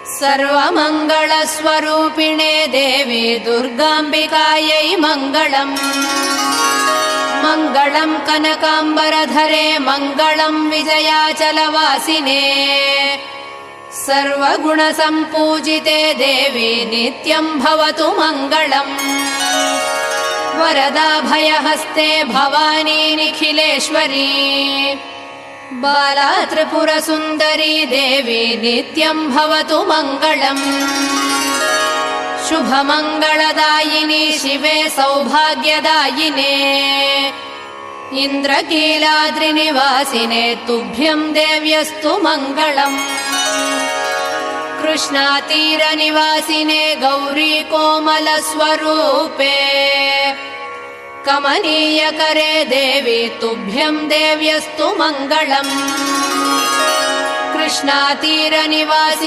सर्वमङ्गलस्वरूपिणे देवी दुर्गाम्बिकायै मङ्गलम्। मङ्गलम् कनकाम्बरधरे मङ्गलम् विजयाचलवासिने। सर्वगुणसम्पूजिते देवी नित्यम् भवतु मङ्गलम्। वरदाभयहस्ते भवानी निखिलेश्वरी। बाला त्रिपुरसुन्दरी देवी नित्यम् भवतु मङ्गलम्। शुभमङ्गलदायिनी शिवे सौभाग्यदायिने। इन्द्रकीलाद्रिनिवासिने तुभ्यम् देव्यस्तु मङ्गलम्। कृष्णातीरनिवासिने गौरी कोमलस्वरूपे। कमनीयकरे देवी तुभ्यम् देव्यस्तु मङ्गलम्। कृष्णातीरनिवासिने